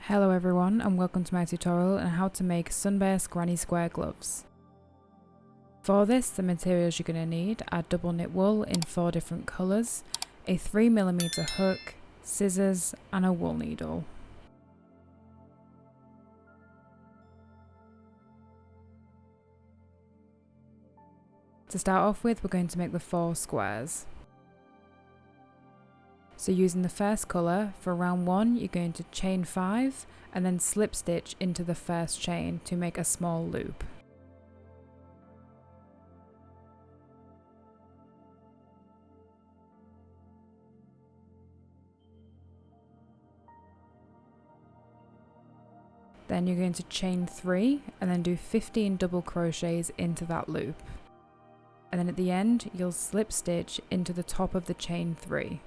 Hello everyone and welcome to my tutorial on how to make Sunburst granny square gloves. For this, the materials you're going to need are double knit wool in 4 different colours, a 3mm hook, scissors and a wool needle. To start off with, we're going to make the 4 squares. So using the first colour, for round 1 you're going to chain 5 and then slip stitch into the first chain to make a small loop. Then you're going to chain 3 and then do 15 double crochets into that loop. And then at the end you'll slip stitch into the top of the chain 3.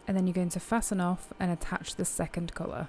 And then you're going to fasten off and attach the second colour.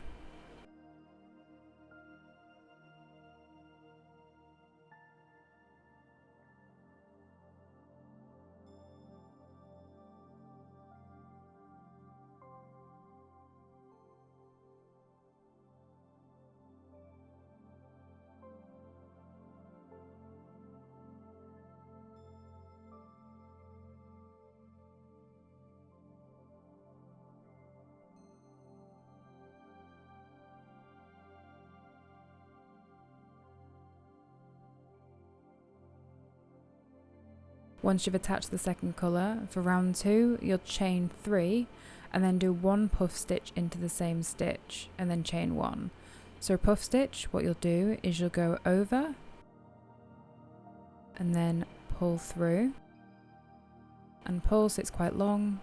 Once you've attached the second colour, for round 2 you'll chain 3 and then do 1 puff stitch into the same stitch and then chain 1. So a puff stitch, what you'll do is you'll go over and then pull through and pull so it's quite long,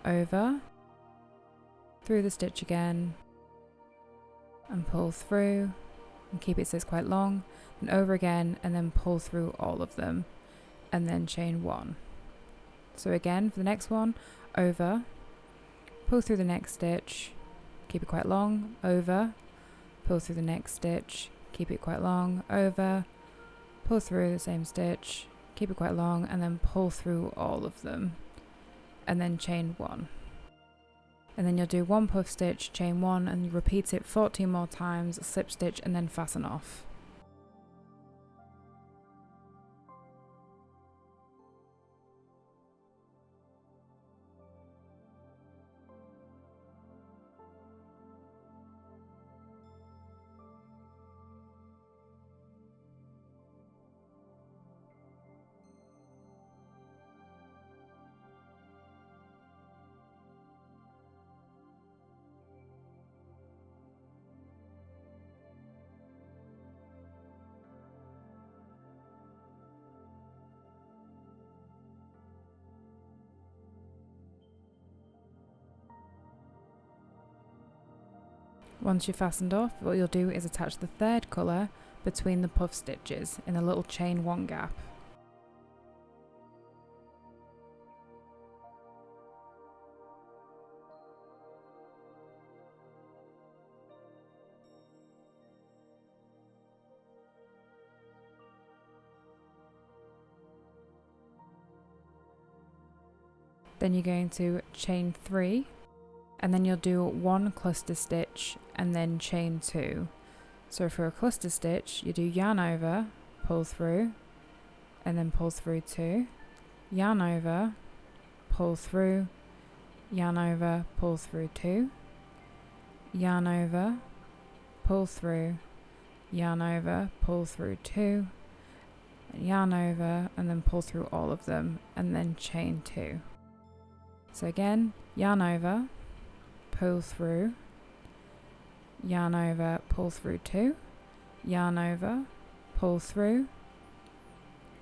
over, through the stitch again and pull through and keep it so it's quite long, and over again and then pull through all of them. And then chain 1. So again for the next one, over, pull through the next stitch, keep it quite long, over, pull through the next stitch, keep it quite long, over, pull through the same stitch, keep it quite long, and then pull through all of them, and then chain 1. And then you'll do 1 puff stitch, chain 1, and you repeat it 14 more times, slip stitch and then fasten off. Once you've fastened off, what you'll do is attach the third colour between the puff stitches in a little chain 1 gap. Then you're going to chain 3 and then you'll do 1 cluster stitch and then chain 2. So for a cluster stitch you do yarn over, pull through and then pull through 2, yarn over, pull through, yarn over, pull through 2, yarn over, pull through, yarn over, pull through 2, yarn over and then pull through all of them and then chain 2. So again, yarn over, pull through, yarn over, pull through 2, yarn over, pull through,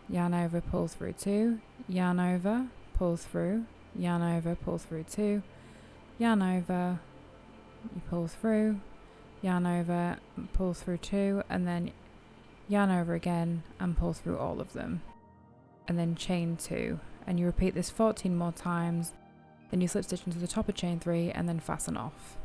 yarn over, pull through 2, yarn over, pull through, yarn over, pull through 2, yarn over, you pull through, yarn over, pull through 2, and then yarn over again and pull through all of them, and then chain 2, and you repeat this 14 more times. then you slip stitch into the top of chain 3 and then fasten off.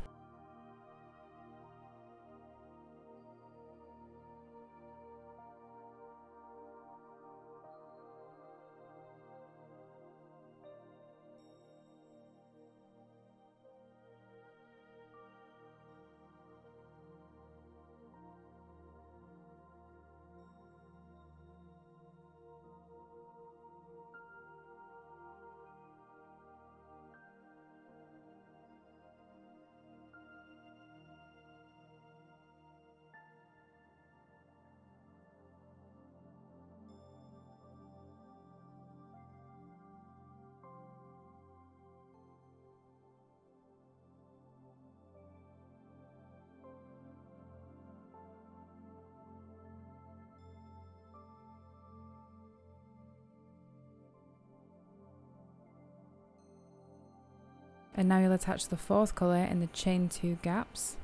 And now you'll attach the fourth colour in the chain 2 gaps.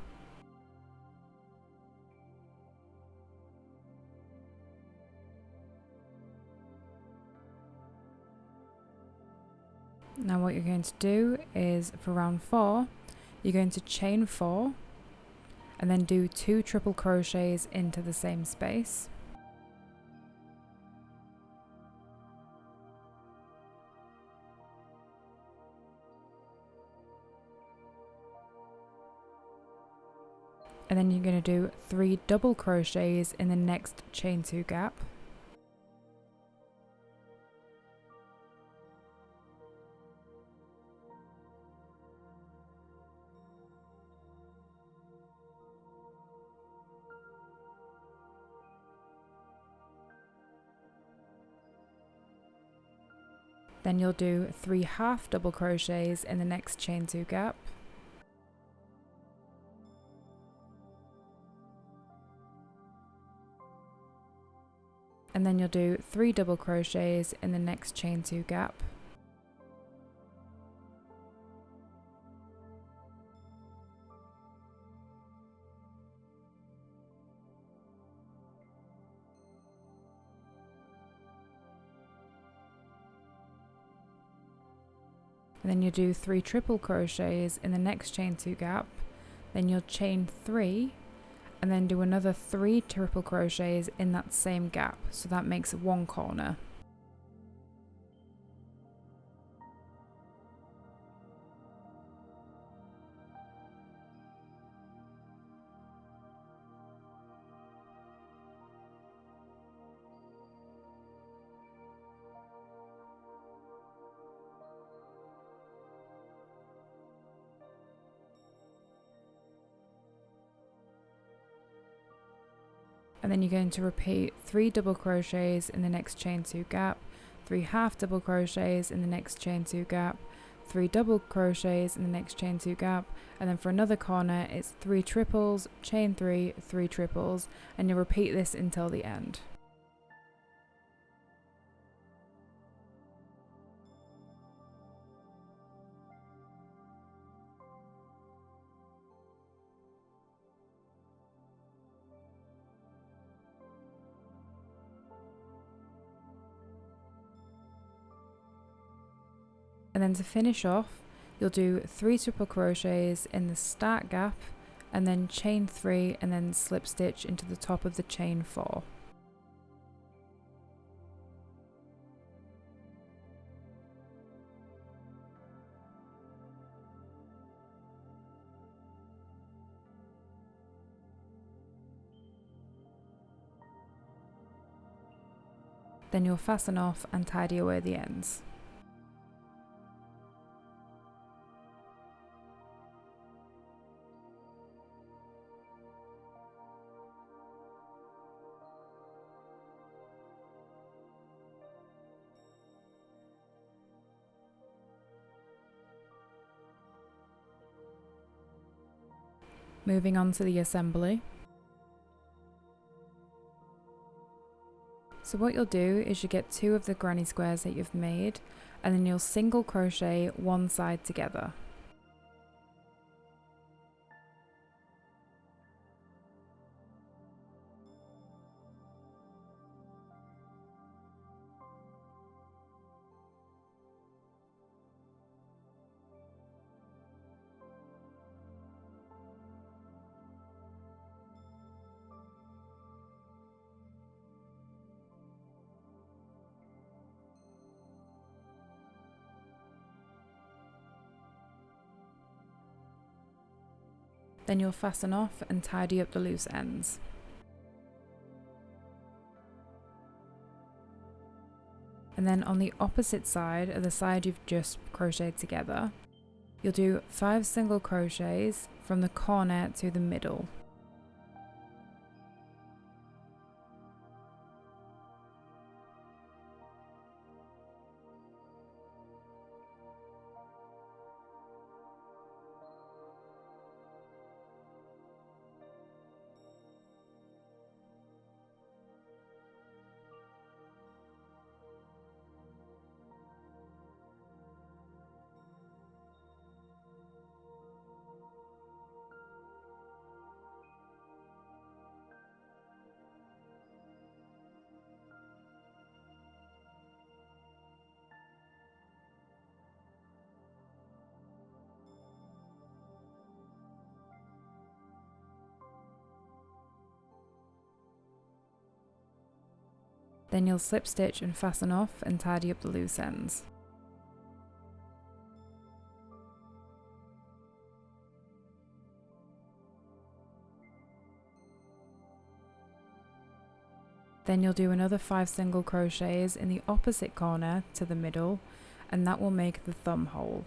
Now what you're going to do is, for round 4, you're going to chain 4 and then do 2 triple crochets into the same space. And then you're going to do 3 double crochets in the next chain 2 gap. Then you'll do 3 half double crochets in the next chain 2 gap. And then you'll do 3 double crochets in the next chain 2 gap. And then you'll do 3 triple crochets in the next chain 2 gap. Then you'll chain 3 and then do another 3 triple crochets in that same gap, so that makes 1 corner. And then you're going to repeat 3 double crochets in the next chain 2 gap, 3 half double crochets in the next chain 2 gap, 3 double crochets in the next chain 2 gap, and then for another corner it's 3 triples, chain 3, 3 triples, and you'll repeat this until the end. And then to finish off, you'll do 3 triple crochets in the start gap and then chain 3 and then slip stitch into the top of the chain 4. Then you'll fasten off and tidy away the ends. Moving on to the assembly. So what you'll do is you get 2 of the granny squares that you've made, and then you'll single crochet one side together. Then you'll fasten off and tidy up the loose ends. And then on the opposite side, of the side you've just crocheted together, you'll do 5 single crochets from the corner to the middle. Then you'll slip stitch and fasten off and tidy up the loose ends. Then you'll do another 5 single crochets in the opposite corner to the middle, and that will make the thumb hole.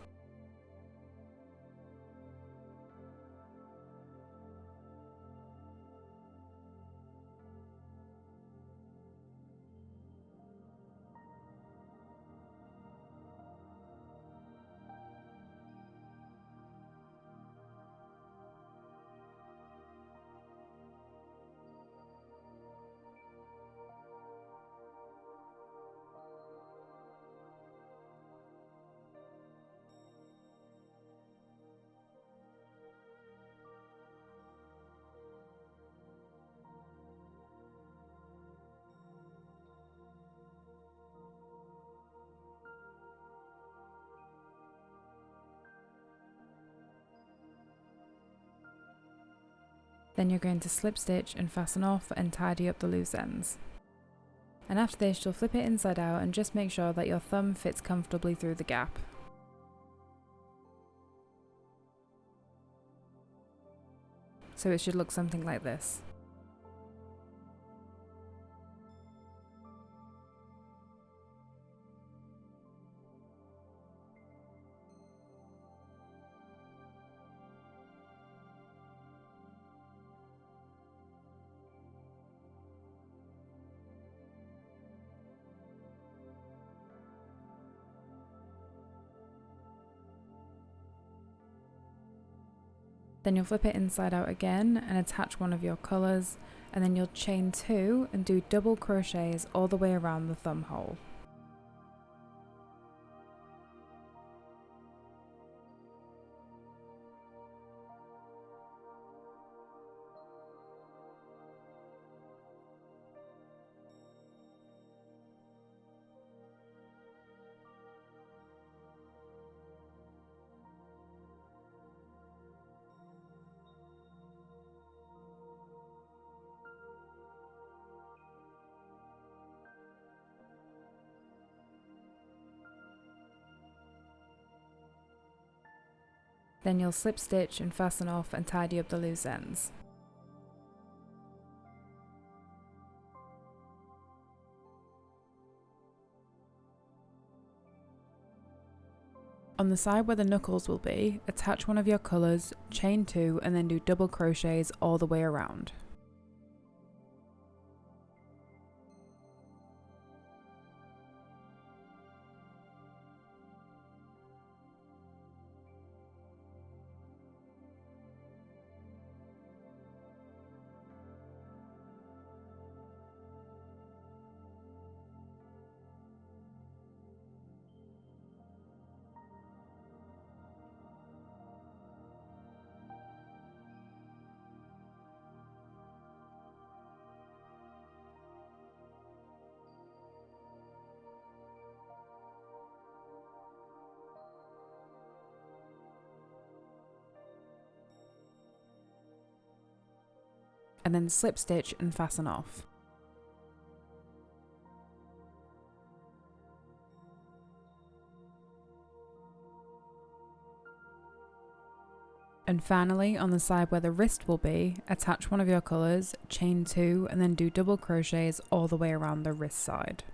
Then you're going to slip stitch and fasten off and tidy up the loose ends. And after this, you'll flip it inside out and just make sure that your thumb fits comfortably through the gap. So it should look something like this. Then you'll flip it inside out again and attach one of your colours, and then you'll chain 2 and do double crochets all the way around the thumb hole. Then you'll slip stitch and fasten off and tidy up the loose ends. On the side where the knuckles will be, attach one of your colours, chain 2 and then do double crochets all the way around. And then slip stitch and fasten off. And finally, on the side where the wrist will be, attach one of your colours, chain 2, and then do double crochets all the way around the wrist side.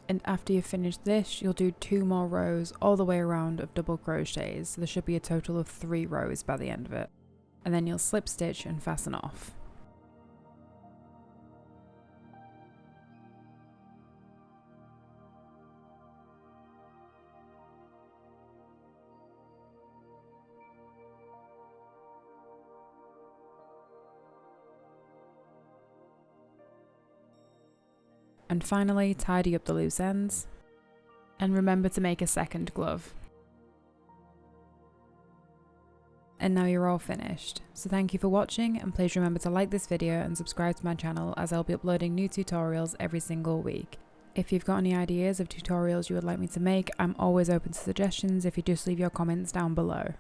And after you've finished this, you'll do 2 more rows all the way around of double crochets, so there should be a total of 3 rows by the end of it. And then you'll slip stitch and fasten off. And finally, tidy up the loose ends. And remember to make a second glove. And now you're all finished. So thank you for watching, and please remember to like this video and subscribe to my channel, as I'll be uploading new tutorials every single week. If you've got any ideas of tutorials you would like me to make, I'm always open to suggestions if you just leave your comments down below.